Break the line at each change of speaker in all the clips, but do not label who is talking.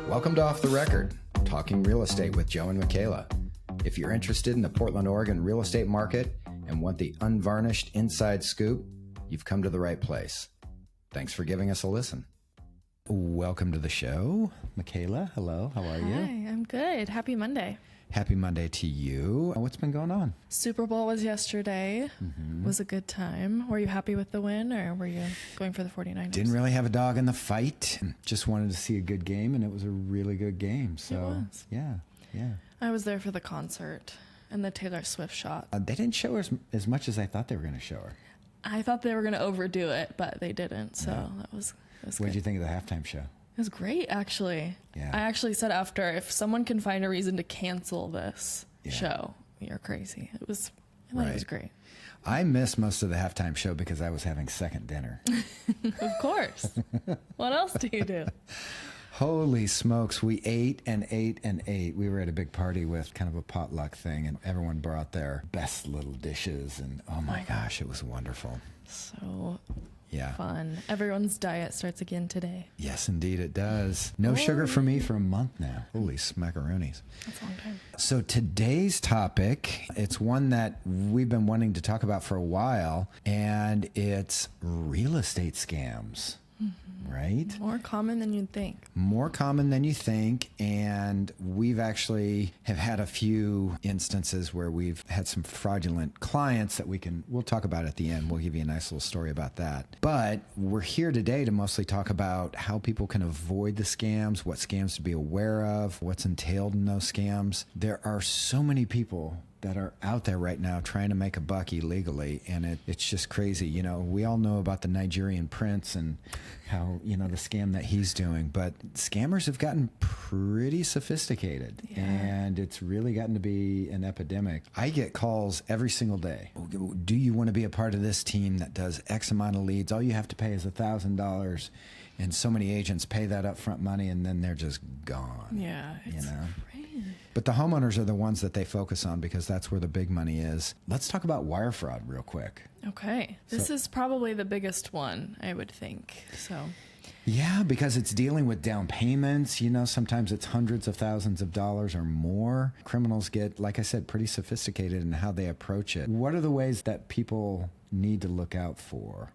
Welcome to Off the Record, talking real estate with Joe and Michaela. If you're interested in the Portland, Oregon real estate market and want the unvarnished inside scoop, you've come to the right place. Thanks for giving us a listen. Welcome to the show. Michaela, hello. How are you?
Hi, I'm good. Happy Monday.
Happy Monday to you. What's been going on?
Super Bowl was yesterday. Was a good time. Were you happy with the win, or were you going for the 49ers?
Didn't really have a dog in the fight. Just wanted to see a good game, and it was a really good game. So,
It was.
Yeah.
I was there for the concert and the Taylor Swift shot.
They didn't show her as much as I thought they were going to show her.
I thought they were going to overdo it, but they didn't. So that was
What
good.
did you think of the halftime show?
It was great, actually.
Yeah.
I actually said after, if someone can find a reason to cancel this
Yeah.
show, you're crazy. I thought it was great.
I missed most of the halftime show because I was having second dinner.
Of course. What else do you do?
Holy smokes, we ate and ate and ate. We were at a big party with kind of a potluck thing, and everyone brought their best little dishes, and oh my gosh, it was wonderful.
So
Yeah.
fun. Everyone's diet starts again today.
Yes, indeed it does. No sugar for me for a month now. Holy smackaroonies.
That's a long time.
So today's topic, it's one that we've been wanting to talk about for a while, and it's real estate scams. Right?
More common than you'd think.
More common than you think, and we've actually have had a few instances where we've had some fraudulent clients that we'll talk about at the end. We'll give you a nice little story about that. But we're here today to mostly talk about how people can avoid the scams, what scams to be aware of, what's entailed in those scams. There are so many people that are out there right now trying to make a buck illegally, and it's just crazy. You know, we all know about the Nigerian prince and how, the scam that he's doing, but scammers have gotten pretty sophisticated, and it's really gotten to be an epidemic. I get calls every single day. Do you want to be a part of this team that does X amount of leads? All you have to pay is $1,000. And so many agents pay that upfront money, and then they're just gone.
Yeah, it's crazy.
But the homeowners are the ones that they focus on because that's where the big money is. Let's talk about wire fraud real quick.
Okay. This is probably the biggest one, I would think. So,
yeah, because it's dealing with down payments. Sometimes it's hundreds of thousands of dollars or more. Criminals get, like I said, pretty sophisticated in how they approach it. What are the ways that people need to look out for,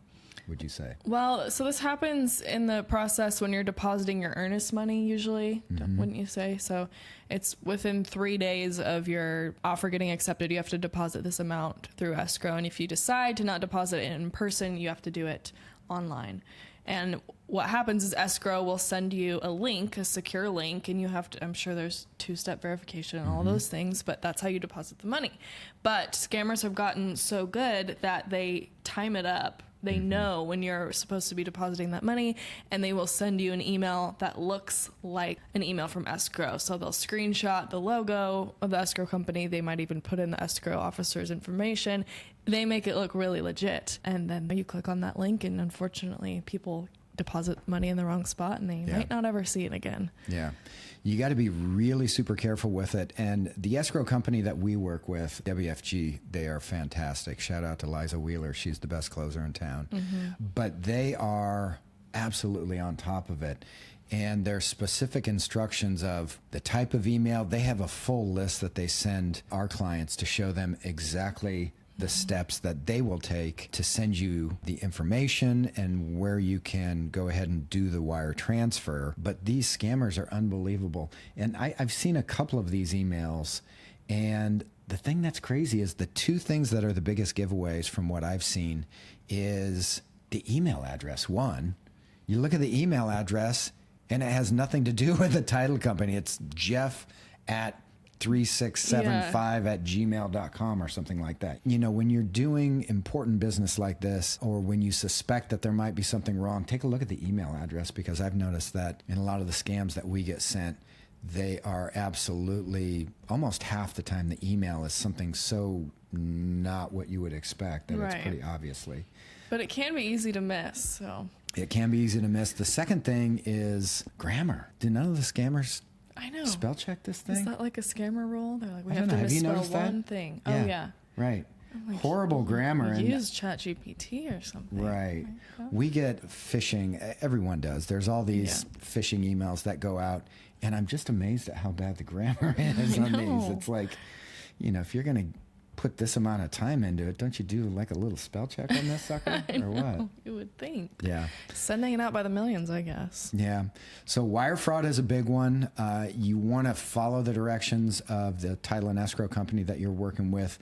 would you say?
Well, so this happens in the process when you're depositing your earnest money, usually, wouldn't you say? So it's within 3 days of your offer getting accepted, you have to deposit this amount through escrow. And if you decide to not deposit it in person, you have to do it online. And what happens is escrow will send you a link, a secure link, and you have to, I'm sure there's two-step verification and all those things, but that's how you deposit the money. But scammers have gotten so good that they time it up. They know when you're supposed to be depositing that money, and they will send you an email that looks like an email from escrow. So they'll screenshot the logo of the escrow company. They might even put in the escrow officer's information. They make it look really legit. And then you click on that link, and unfortunately, people deposit money in the wrong spot, and they might not ever see it again.
Yeah. You got to be really super careful with it. And the escrow company that we work with, WFG, they are fantastic. Shout out to Liza Wheeler. She's the best closer in town. But they are absolutely on top of it. And there's specific instructions of the type of email. They have a full list that they send our clients to show them exactly the steps that they will take to send you the information and where you can go ahead and do the wire transfer. But these scammers are unbelievable. And I've seen a couple of these emails, and the thing that's crazy is the two things that are the biggest giveaways from what I've seen is the email address. One, you look at the email address and it has nothing to do with the title company. It's Jeff at 3675 at gmail.com or something like that. When you're doing important business like this, or when you suspect that there might be something wrong, take a look at the email address, because I've noticed that in a lot of the scams that we get sent, they are absolutely, almost half the time, the email is something so not what you would expect that it's pretty obviously.
But it can be easy to miss, so.
It can be easy to miss. The second thing is grammar. Do none of the scammers
I know.
spell check this thing?
Is that like a scammer rule? They're like, we
I
have
don't
to
know. Have you
misspell
noticed
one
that?
thing.
Yeah.
Oh, yeah.
Right. horrible grammar.
Use ChatGPT or something.
Right. We get phishing. Everyone does. There's all these phishing emails that go out, and I'm just amazed at how bad the grammar is on these. It's like, if you're going to put this amount of time into it, don't you do like a little spell check on this sucker or what?
You would think.
Yeah.
Sending it out by the millions, I guess.
Yeah. So wire fraud is a big one. You want to follow the directions of the title and escrow company that you're working with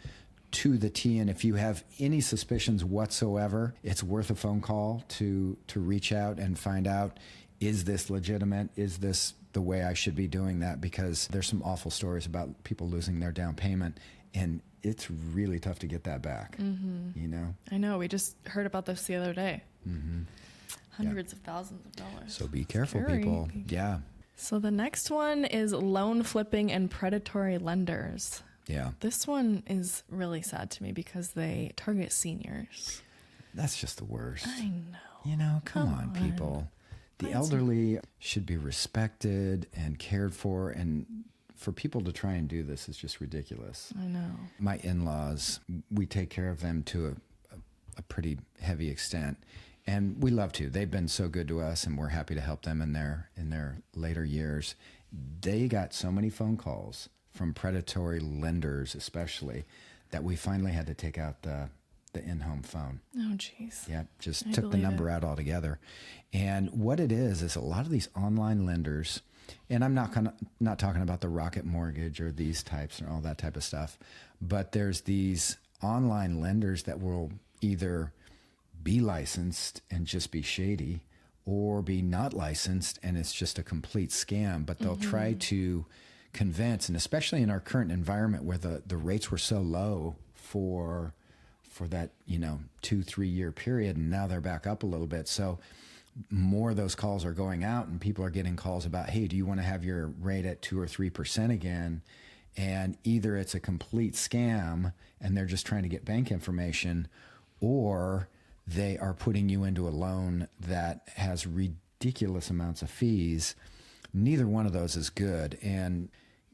to the T. And if you have any suspicions whatsoever, it's worth a phone call to reach out and find out, is this legitimate? Is this the way I should be doing that? Because there's some awful stories about people losing their down payment, and it's really tough to get that back.
I know. We just heard about this the other day. Hundreds of thousands of dollars.
So be careful,
Scary.
people. Yeah.
So the next one is loan flipping and predatory lenders.
Yeah.
This one is really sad to me because they target seniors.
That's just the worst.
I know.
Come on, people. The elderly should be respected and cared for, and for people to try and do this is just ridiculous.
I know.
My in-laws, we take care of them to a pretty heavy extent, and we love to. They've been so good to us, and we're happy to help them in their later years. They got so many phone calls from predatory lenders, especially, that we finally had to take out the in-home phone.
Oh, jeez.
Yeah, just took the number out altogether. And what it is a lot of these online lenders, and I'm not talking about the Rocket Mortgage or these types and all that type of stuff, but there's these online lenders that will either be licensed and just be shady, or be not licensed and it's just a complete scam. But they'll try to convince, and especially in our current environment where the rates were so low for that 2-3 year period, and now they're back up a little bit. So more of those calls are going out, and people are getting calls about, hey, do you want to have your rate at 2 or 3% again? And either it's a complete scam and they're just trying to get bank information, or they are putting you into a loan that has ridiculous amounts of fees. Neither one of those is good. And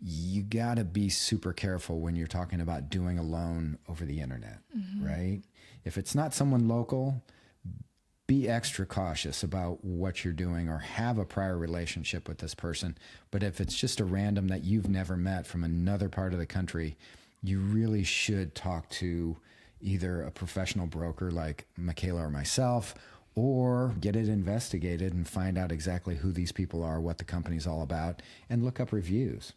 you got to be super careful when you're talking about doing a loan over the internet, right? If it's not someone local, be extra cautious about what you're doing, or have a prior relationship with this person. But if it's just a random that you've never met from another part of the country, you really should talk to either a professional broker like Michaela or myself, or get it investigated and find out exactly who these people are, what the company's all about, and look up reviews.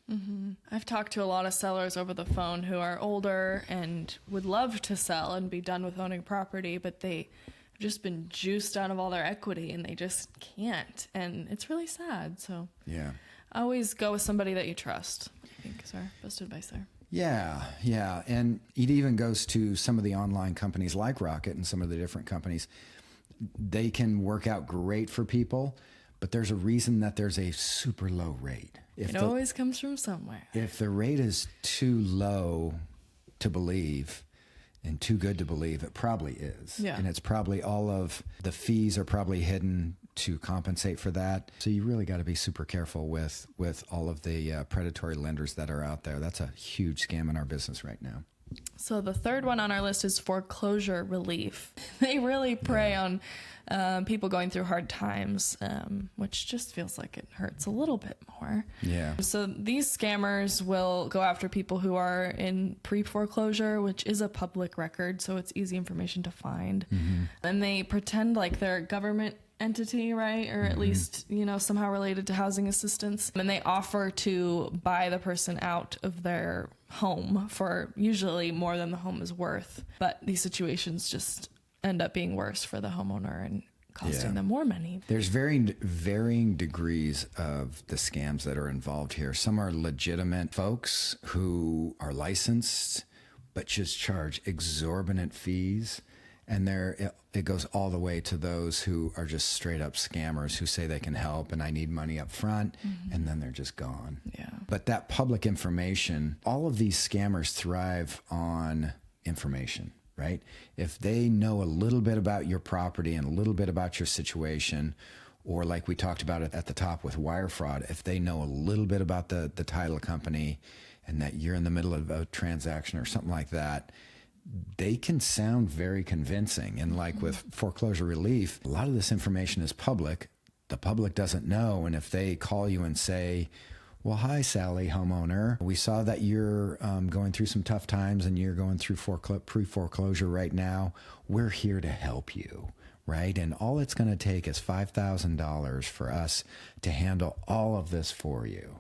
I've talked to a lot of sellers over the phone who are older and would love to sell and be done with owning property, but they have just been juiced out of all their equity and they just can't. And it's really sad. So
Yeah.
always go with somebody that you trust, I think is our best advice there.
Yeah. And it even goes to some of the online companies like Rocket and some of the different companies. They can work out great for people, but there's a reason that there's a super low rate.
It always comes from somewhere.
If the rate is too low to believe and too good to believe, it probably is.
Yeah.
And it's probably all of the fees are probably hidden to compensate for that. So you really got to be super careful with all of the predatory lenders that are out there. That's a huge scam in our business right now.
So the third one on our list is foreclosure relief. They really prey on people going through hard times, which just feels like it hurts a little bit more.
Yeah.
So these scammers will go after people who are in pre-foreclosure, which is a public record, so it's easy information to find. And they pretend like they're government entity, right? Or at least, somehow related to housing assistance. And they offer to buy the person out of their home for usually more than the home is worth. But these situations just end up being worse for the homeowner and costing them more money.
There's varying degrees of the scams that are involved here. Some are legitimate folks who are licensed, but just charge exorbitant fees. And it goes all the way to those who are just straight up scammers who say they can help and I need money up front, and then they're just gone.
Yeah.
But that public information, all of these scammers thrive on information, right? If they know a little bit about your property and a little bit about your situation, or like we talked about it at the top with wire fraud, if they know a little bit about the title company and that you're in the middle of a transaction or something like that, they can sound very convincing. And like with foreclosure relief, a lot of this information is public. The public doesn't know. And if they call you and say, well, hi, Sally, homeowner, we saw that you're going through some tough times and you're going through pre-foreclosure right now. We're here to help you, right? And all it's going to take is $5,000 for us to handle all of this for you.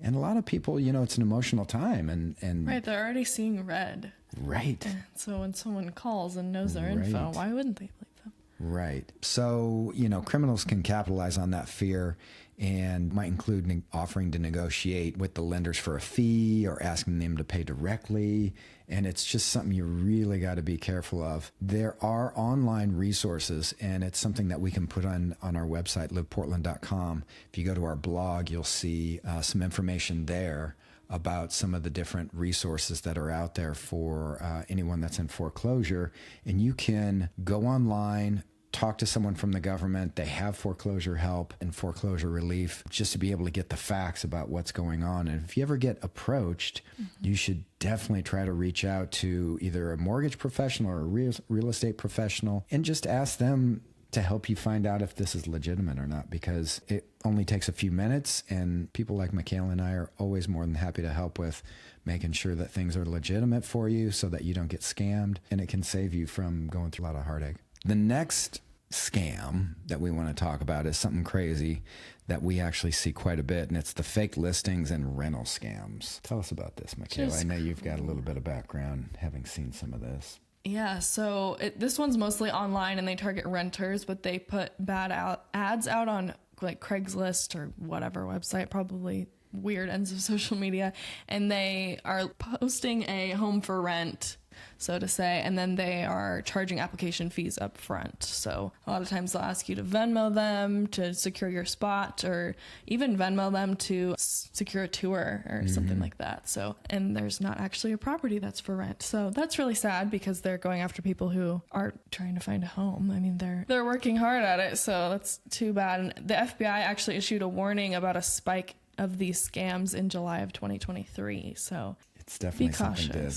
And a lot of people, it's an emotional time. And
Right, they're already seeing red.
Right.
So when someone calls and knows their info, why wouldn't they believe them?
Right. So, criminals can capitalize on that fear and might include offering to negotiate with the lenders for a fee or asking them to pay directly. And it's just something you really got to be careful of. There are online resources, and it's something that we can put on our website, liveportland.com. If you go to our blog, you'll see some information there about some of the different resources that are out there for anyone that's in foreclosure. And you can go online, talk to someone from the government. They have foreclosure help and foreclosure relief just to be able to get the facts about what's going on. And if you ever get approached, you should definitely try to reach out to either a mortgage professional or a real estate professional and just ask them to help you find out if this is legitimate or not, because it only takes a few minutes, and people like Michaela and I are always more than happy to help with making sure that things are legitimate for you so that you don't get scammed, and it can save you from going through a lot of heartache. The next scam that we want to talk about is something crazy that we actually see quite a bit, and it's the fake listings and rental scams. Tell us about this, Michaela. I know you've got a little bit of background having seen some of this.
Yeah, so this one's mostly online, and they target renters, but they put ads out on like Craigslist or whatever website, probably weird ends of social media, and they are posting a home for rent, so to say, and then they are charging application fees up front. So a lot of times they'll ask you to Venmo them to secure your spot, or even Venmo them to secure a tour or something like that. So, and there's not actually a property that's for rent. So that's really sad, because they're going after people who are trying to find a home. I mean, they're working hard at it, so that's too bad. And the FBI actually issued a warning about a spike of these scams in July of 2023. So
it's definitely something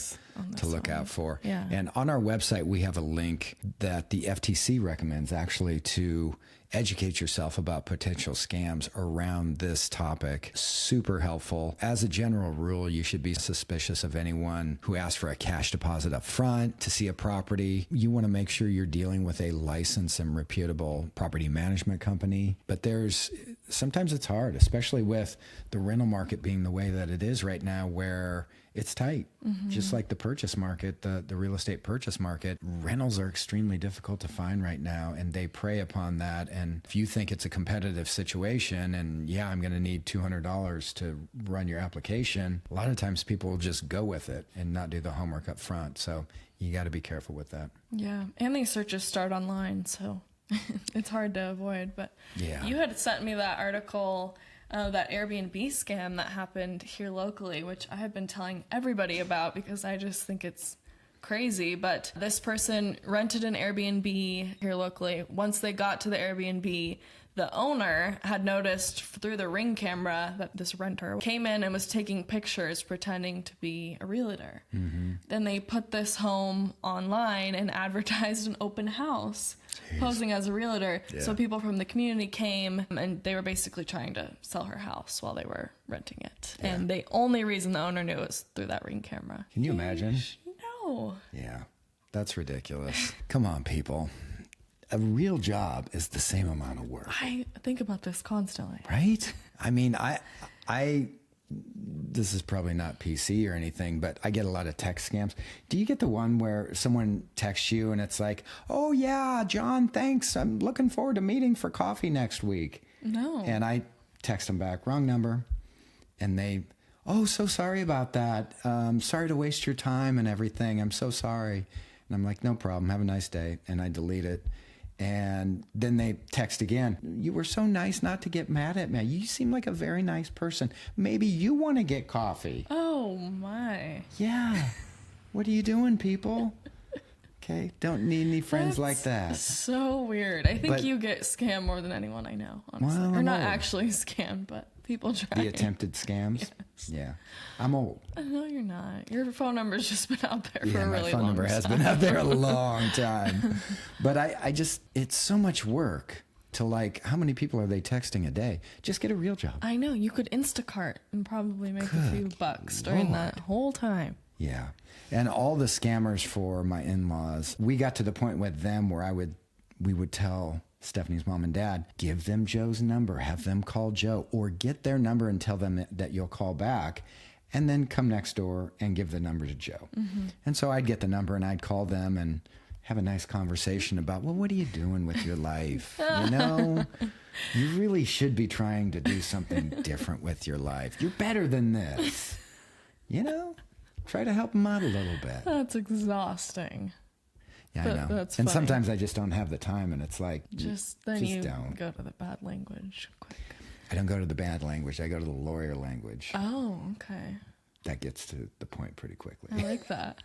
to look out for.
Yeah.
And on our website, we have a link that the FTC recommends actually to educate yourself about potential scams around this topic. Super helpful. As a general rule, you should be suspicious of anyone who asks for a cash deposit up front to see a property. You want to make sure you're dealing with a licensed and reputable property management company. But sometimes it's hard, especially with the rental market being the way that it is right now, where it's tight. Just like the purchase market, the real estate purchase market, rentals are extremely difficult to find right now, and they prey upon that. And if you think it's a competitive situation and I'm going to need $200 to run your application, a lot of times people will just go with it and not do the homework up front. So you got to be careful with that.
Yeah. And these searches start online, so it's hard to avoid. But you had sent me that article, that Airbnb scam that happened here locally, which I have been telling everybody about because I just think it's crazy. But this person rented an Airbnb here locally. Once they got to the Airbnb, the owner had noticed through the Ring camera that this renter came in and was taking pictures pretending to be a realtor. Then they put this home online and advertised an open house. Jeez. Posing as a realtor. Yeah. So people from the community came, and they were basically trying to sell her house while they were renting it. Yeah. And the only reason the owner knew was through that Ring camera.
Can you imagine?
No.
Yeah, that's ridiculous. Come on, people. A real job is the same amount of work.
I think about this constantly.
Right? I mean, this is probably not PC or anything, but I get a lot of text scams. Do you get the one where someone texts you and it's like, oh yeah, John, thanks. I'm looking forward to meeting for coffee next week.
No.
And I text them back, wrong number. And they, oh, so sorry about that. Sorry to waste your time and everything. I'm so sorry. And I'm like, no problem. Have a nice day. And I delete it. And then they text again. You were so nice not to get mad at me. You seem like a very nice person. Maybe you want to get coffee.
Oh, my.
Yeah. What are you doing, people? Okay. Don't need any friends like that.
So weird. I think you get scammed more than anyone I know, honestly.
Well,
or not actually scammed, but people try.
The attempted scams?
Yes.
Yeah. I'm old.
No, you're not. Your phone number's just been out there for
Yeah,
a really long time.
my phone number has been out there a long time. But I just, it's so much work to like, how many people are they texting a day? Just get a real job.
I know. You could Instacart and probably make a few bucks during that whole time.
Yeah. And all the scammers for my in-laws, we got to the point with them where we would tell Stephanie's mom and dad, give them Joe's number, have them call Joe, or get their number and tell them that you'll call back, and then come next door and give the number to Joe. Mm-hmm. And so I'd get the number and I'd call them and have a nice conversation about, well, what are you doing with your life? You know, you really should be trying to do something different with your life. You're better than this. You know, try to help them out a little bit.
That's exhausting.
Yeah, I know.
That's
and
funny.
sometimes I just don't have the time, and it's like,
just
don't.
Go to the bad language quick.
I don't go to the bad language. I go to the lawyer language.
Oh, okay.
That gets to the point pretty quickly.
I like that.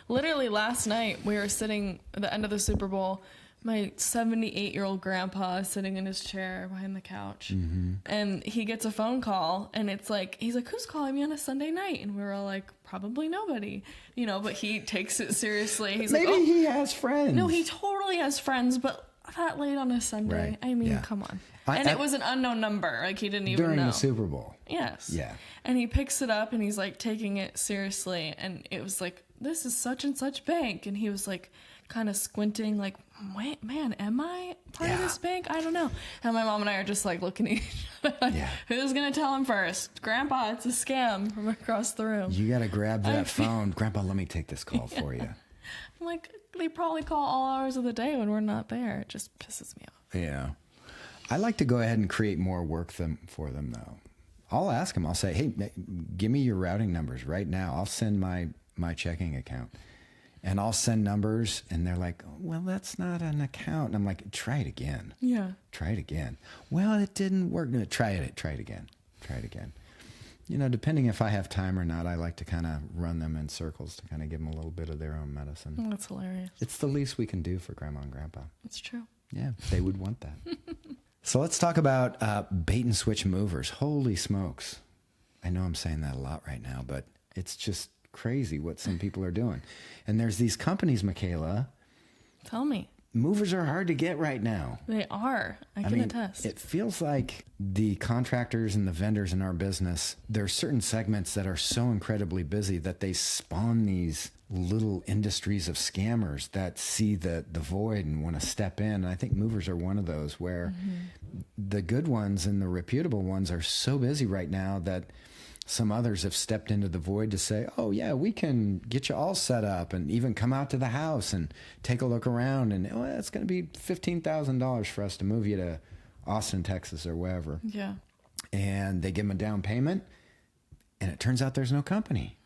Literally last night, we were sitting at the end of the Super Bowl. My 78-year-old grandpa is sitting in his chair behind the couch. Mm-hmm. And he gets a phone call, and it's like, he's like, who's calling me on a Sunday night? And we were all like, probably nobody. You know, but he takes it seriously. He's
Maybe
like,
he has friends.
No, he totally has friends, but that late on a Sunday.
Right.
I mean,
Yeah.
come on. It was an unknown number. Like, he didn't even know.
During the Super Bowl.
Yes.
Yeah.
And he picks it up, and he's like taking it seriously. And it was like, this is such and such bank. And he was like kind of squinting, like, wait, man, am I part of this bank? I don't know. And my mom and I are just like looking at each other like, who's going to tell him first? Grandpa, it's a scam from across the room.
You got to grab that phone. Grandpa, let me take this call for you.
I'm like, they probably call all hours of the day when we're not there. It just pisses me off.
Yeah. I like to go ahead and create more work for them, though. I'll ask them. I'll say, hey, give me your routing numbers right now. I'll send my checking account. And I'll send numbers, and they're like, well, that's not an account. And I'm like, try it again.
Yeah.
Try it again. Well, it didn't work. No, try it again. Try it again. You know, depending if I have time or not, I like to kind of run them in circles to kind of give them a little bit of their own medicine.
Oh, that's hilarious.
It's the least we can do for Grandma and Grandpa.
It's true.
Yeah, they would want that. So let's talk about bait and switch movers. Holy smokes. I know I'm saying that a lot right now, but it's just crazy what some people are doing. And there's these companies, Michaela.
Tell me.
Movers are hard to get right now.
They are. I can attest.
It feels like the contractors and the vendors in our business, there are certain segments that are so incredibly busy that they spawn these little industries of scammers that see the void and want to step in. And I think movers are one of those where the good ones and the reputable ones are so busy right now that some others have stepped into the void to say, oh, yeah, we can get you all set up and even come out to the house and take a look around. And it's going to be $15,000 for us to move you to Austin, Texas or wherever.
Yeah.
And they give them a down payment, and it turns out there's no company.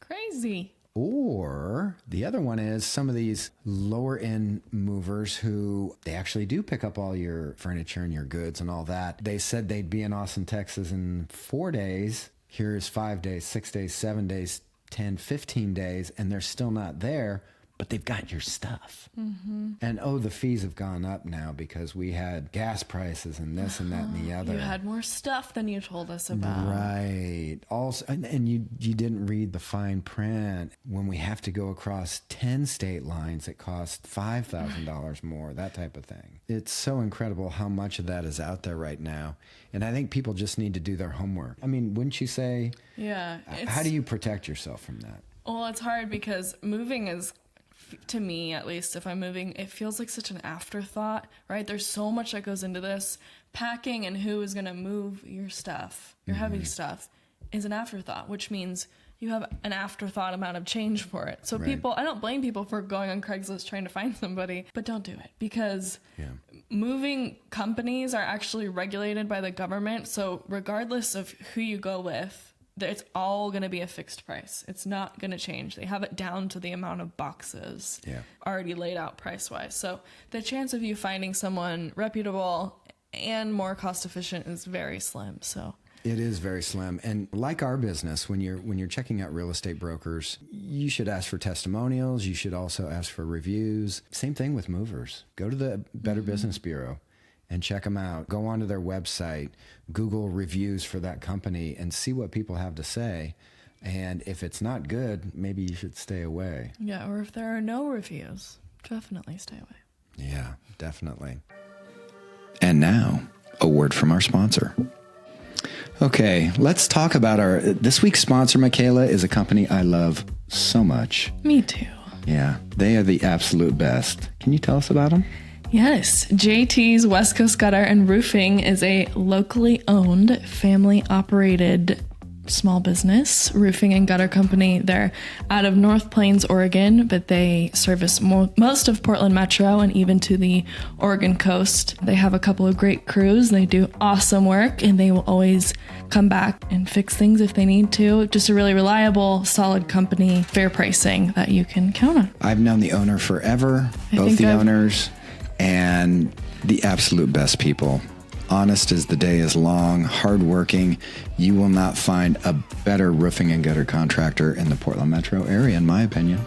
Crazy.
Or the other one is some of these lower end movers who they actually do pick up all your furniture and your goods and all that. They said they'd be in Austin, Texas in 4 days. Here's 5 days, 6 days, 7 days, 10, 15 days, and they're still not there, but they've got your stuff. Mm-hmm. And the fees have gone up now because we had gas prices and this and that and the other.
You had more stuff than you told us about.
Right. Also, and you didn't read the fine print. When we have to go across 10 state lines, it costs $5,000 more, that type of thing. It's so incredible how much of that is out there right now. And I think people just need to do their homework. I mean, wouldn't you say?
Yeah.
How do you protect yourself from that?
Well, it's hard because moving is, to me at least, if I'm moving, it feels like such an afterthought, right? There's so much that goes into this. Packing and who is going to move your stuff, your heavy stuff, is an afterthought, which means you have an afterthought amount of change for it. So people, I don't blame people for going on Craigslist trying to find somebody, but don't do it because moving companies are actually regulated by the government. So regardless of who you go with, it's all going to be a fixed price. It's not going to change. They have it down to the amount of boxes already laid out price-wise. So the chance of you finding someone reputable and more cost-efficient is very slim. So
it is very slim. And like our business, when you're checking out real estate brokers, you should ask for testimonials. You should also ask for reviews. Same thing with movers. Go to the Better Business Bureau and check them out. Go onto their website, Google reviews for that company, and see what people have to say. And if it's not good, maybe you should stay away.
Yeah, or if there are no reviews, definitely stay away.
Yeah, definitely. And now, a word from our sponsor. Okay, let's talk about this week's sponsor, Michaela, is a company I love so much.
Me too.
Yeah, they are the absolute best. Can you tell us about them?
Yes, JT's West Coast Gutter and Roofing is a locally owned, family-operated small business roofing and gutter company. They're out of North Plains, Oregon, but they service most of Portland Metro and even to the Oregon coast. They have a couple of great crews. They do awesome work, and they will always come back and fix things if they need to. Just a really reliable, solid company, fair pricing that you can count on.
I've known the owner forever, both the owners, and the absolute best people. Honest as the day is long, hardworking. You will not find a better roofing and gutter contractor in the Portland metro area, in my opinion.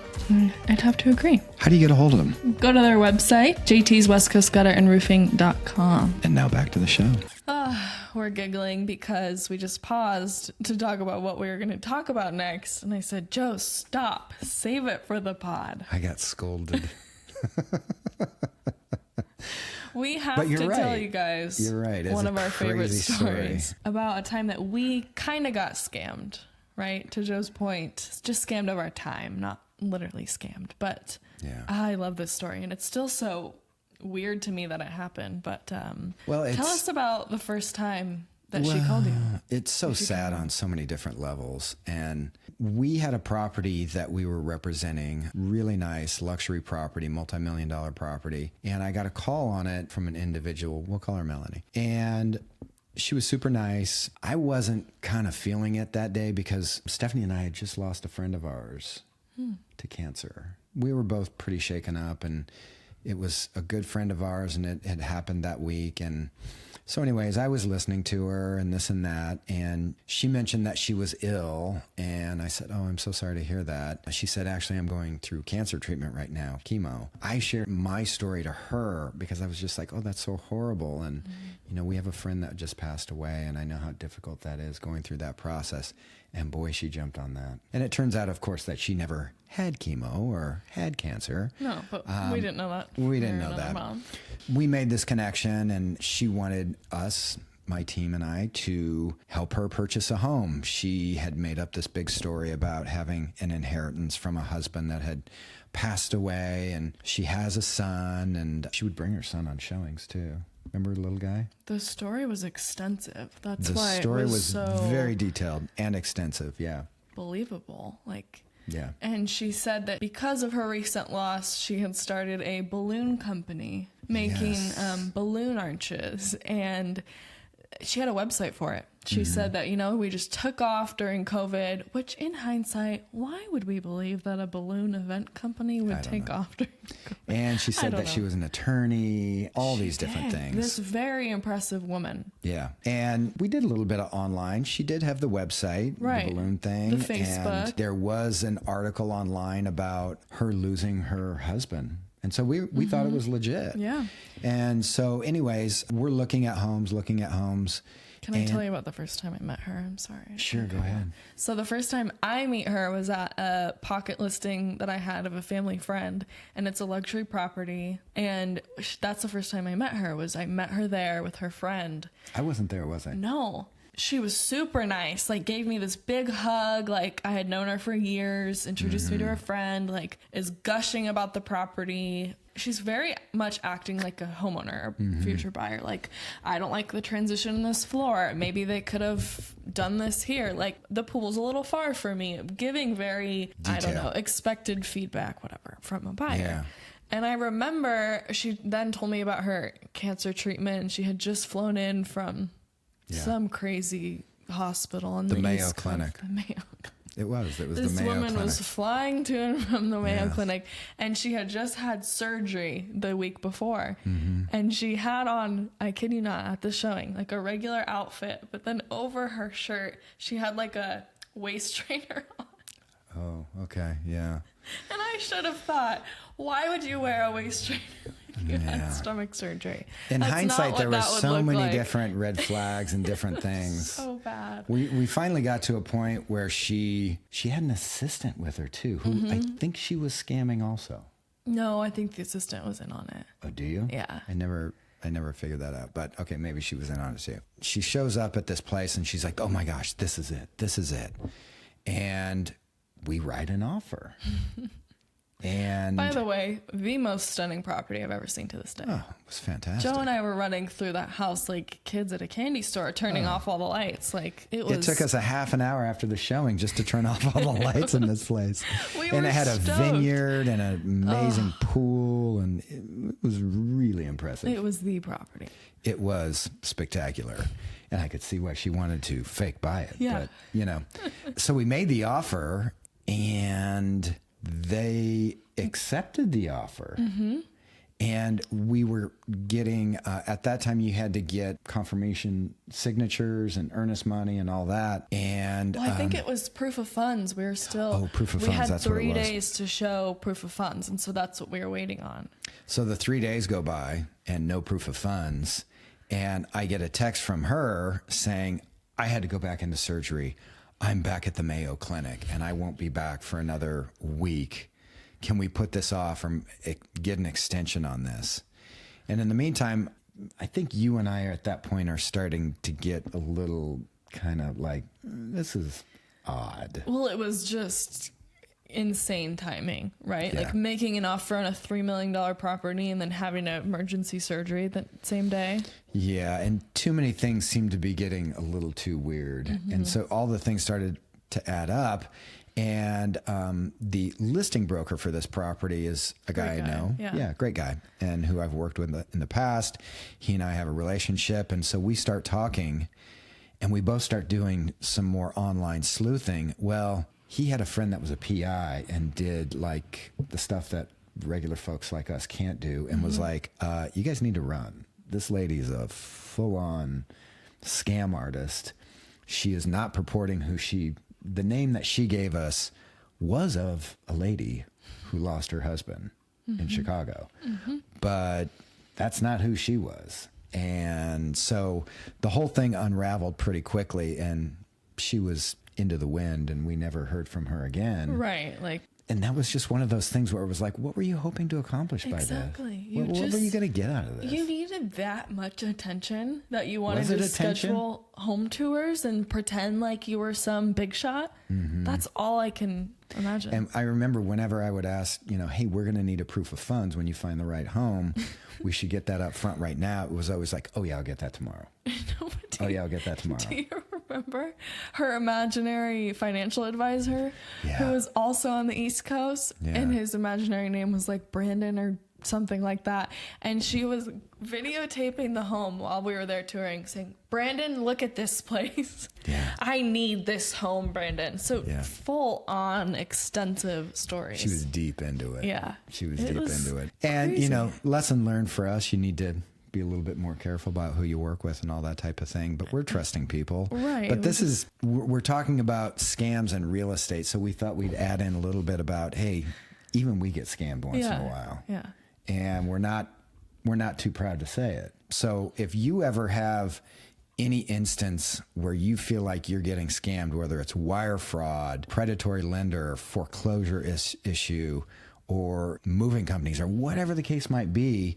I'd have to agree.
How do you get a hold of them?
Go to their website, jtswestcoastgutterandroofing.com.
And now back to the show.
We're giggling because we just paused to talk about what we were going to talk about next. And I said, Joe, stop. Save it for the pod.
I got scolded.
We have to tell you guys one of our favorite stories about a time that we kind of got scammed, right? To Joe's point, just scammed of our time, not literally scammed. But
yeah.
I love this story, and it's still so weird to me that it happened. But tell us about the first time that she called you.
It's so sad on so many different levels. And we had a property that we were representing, really nice luxury property, multi-million-dollar property. And I got a call on it from an individual. We'll call her Melanie. And she was super nice. I wasn't kind of feeling it that day because Stephanie and I had just lost a friend of ours to cancer. We were both pretty shaken up, and it was a good friend of ours, and it had happened that week. And so anyways, I was listening to her and this and that, and she mentioned that she was ill, and I said, oh, I'm so sorry to hear that. She said, actually, I'm going through cancer treatment right now, chemo. I shared my story to her because I was just like, oh, that's so horrible. And, you know, we have a friend that just passed away, and I know how difficult that is going through that process. And boy, she jumped on that. And it turns out, of course, that she never had chemo or had cancer.
No, but we didn't know that.
We didn't know that.
Mom.
We made this connection, and she wanted us, my team and I, to help her purchase a home. She had made up this big story about having an inheritance from a husband that had passed away, and she has a son, and she would bring her son on showings too. Remember the little guy?
The story was extensive. That's
the
why
story
it
was
so
very detailed and extensive. Yeah.
Believable.
Yeah.
And she said that because of her recent loss, she had started a balloon company making balloon arches, and she had a website for it. She said that, we just took off during COVID, which in hindsight, why would we believe that a balloon event company would take off during COVID?
And she said that she was an attorney, all these different things.
This very impressive woman.
Yeah. And we did a little bit of online. She did have the website, the balloon thing.
The Facebook.
And there was an article online about her losing her husband. And so we thought it was legit.
Yeah.
And so anyways, we're looking at homes.
Can I tell you about the first time I met her? I'm sorry.
Sure, go ahead.
So the first time I meet her was at a pocket listing that I had of a family friend, and it's a luxury property. And that's the first time I met her. I met her there with her friend.
I wasn't there, was I?
No. She was super nice, gave me this big hug, I had known her for years, introduced me to her friend, is gushing about the property. She's very much acting like a homeowner, a future buyer. I don't like the transition in this floor. Maybe they could have done this here. The pool's a little far for me. Giving very, expected feedback, whatever, from a buyer.
Yeah.
And I remember she then told me about her cancer treatment, and she had just flown in from some crazy hospital in the
Mayo
East
Clinic.
Coast. The Mayo.
It was the Mayo Clinic.
This woman was flying to and from the Mayo Clinic, and she had just had surgery the week before. And she had on, I kid you not, at the showing, a regular outfit, but then over her shirt, she had a waist trainer on.
Oh, okay, yeah.
And I should have thought, why would you wear a waist trainer? You had stomach surgery.
In
That's
hindsight,
not
there
what
were
that would
so
look
many
like.
different red flags and different things.
So bad.
We finally got to a point where she had an assistant with her too, who I think she was scamming also.
No, I think the assistant was in on it.
Oh, do you?
Yeah.
I never figured that out, but okay, maybe she was in on it too. She shows up at this place and she's like, "Oh my gosh, this is it. This is it." And we write an offer. And
By the way, the most stunning property I've ever seen to this day.
oh, it was fantastic.
Joe and I were running through that house like kids at a candy store, turning off all the lights. Like it
took us a half an hour after the showing just to turn off all the lights in this place. And it had a vineyard and an amazing pool, and it was really impressive.
It was the property.
It was spectacular. And I could see why she wanted to fake buy it.
Yeah.
But, so we made the offer, and they accepted the offer. And we were getting, at that time, you had to get confirmation signatures and earnest money and all that. And
Well, I think it was proof of funds. We were still.
Proof of
we
funds,
had
that's what it
3
was.
days to show proof of funds, and so that's what we were waiting on.
so the 3 days go by and no proof of funds. And I get a text from her saying, "I had to go back into surgery. I'm back at the Mayo Clinic and I won't be back for another week. Can we put this off or get an extension on this?" And in the meantime, I think you and I at that point are starting to get a little kind of like, this is odd.
Well, it was just insane timing, right?
Yeah.
Like making an offer on a $3 million property and then having an emergency surgery that same day.
Yeah, and too many things seemed to be getting a little too weird. And so all the things started to add up. And the listing broker for this property is a guy I
Great guy,
know.
yeah.
Great guy. And who I've worked with in the past. He and I have a relationship. And so we start talking, and we both start doing some more online sleuthing. Well, he had a friend that was a PI and did like the stuff that regular folks like us can't do, and was like, "You guys need to run. This lady's a full-on scam artist. She is not purporting the name that she gave us was of a lady who lost her husband in Chicago, but that's not who she was." And so the whole thing unraveled pretty quickly, and she was into the wind, and we never heard from her again.
Right. Like,
And that was just one of those things where it was like, what were you hoping to accomplish by this?
Exactly.
What were you going to get out of this?
You needed that much attention that you wanted
Was it
to
attention?
schedule home tours and pretend like you were some big shot. That's all I can imagine.
And I remember whenever I would ask, hey, we're going to need a proof of funds when you find the right home. We should get that up front right now. It was always like, oh, yeah, I'll get that tomorrow. Oh, yeah, I'll get that tomorrow.
Do you remember her imaginary financial advisor
Yeah.
who was also on the East Coast?
Yeah.
And his imaginary name was like Brandon or something like that. And she was videotaping the home while we were there touring, saying, "Brandon, look at this place.
Yeah.
I need this home, Brandon." So
Yeah.
full on extensive stories.
She was deep into it.
Yeah.
She was
It
deep
was
into it. And,
crazy.
lesson learned for us, you need to be a little bit more careful about who you work with and all that type of thing. But we're trusting people.
Right.
But we're talking about scams and real estate. So we thought we'd add in a little bit about, hey, even we get scammed once in a while.
Yeah.
And we're not too proud to say it. So if you ever have any instance where you feel like you're getting scammed, whether it's wire fraud, predatory lender, foreclosure issue, or moving companies, or whatever the case might be,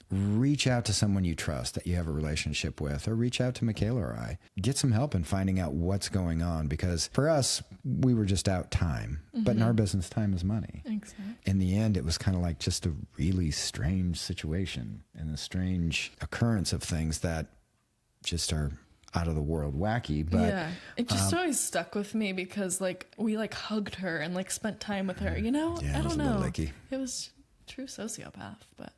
reach out to someone you trust that you have a relationship with, or reach out to Michaela or I. Get some help in finding out what's going on, because for us, we were just out time. But in our business, time is money.
Exactly.
In the end, it was kind of like just a really strange situation and a strange occurrence of things that just are out of the world wacky. But
yeah, it just always stuck with me because we hugged her and spent time with her.
Yeah,
I
it was
don't
a little
know.
icky.
It was true sociopath, but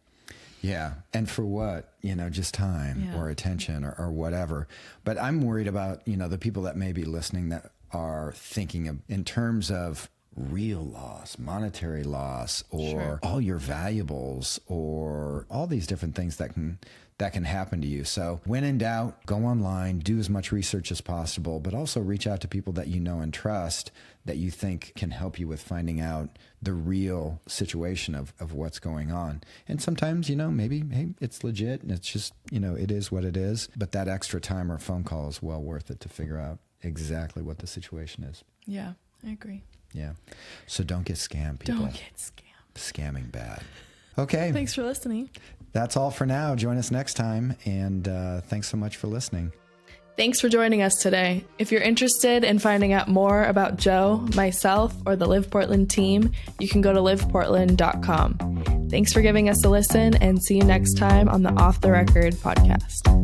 yeah. And for what? Just time
Yeah.
or attention or whatever. But I'm worried about, the people that may be listening that are thinking of in terms of real loss, monetary loss, or
Sure.
all your valuables, or all these different things that can happen to you. So when in doubt, go online, do as much research as possible, but also reach out to people that you know and trust that you think can help you with finding out the real situation of what's going on. And sometimes, maybe, hey, it's legit and it's just, it is what it is. But that extra time or phone call is well worth it to figure out exactly what the situation is.
Yeah, I agree.
Yeah. So don't get scammed, people.
Don't get scammed.
Scamming bad. Okay.
Thanks for listening.
That's all for now. Join us next time. And thanks so much for listening.
Thanks for joining us today. If you're interested in finding out more about Joe, myself, or the Live Portland team, you can go to liveportland.com. Thanks for giving us a listen, and see you next time on the Off the Record podcast.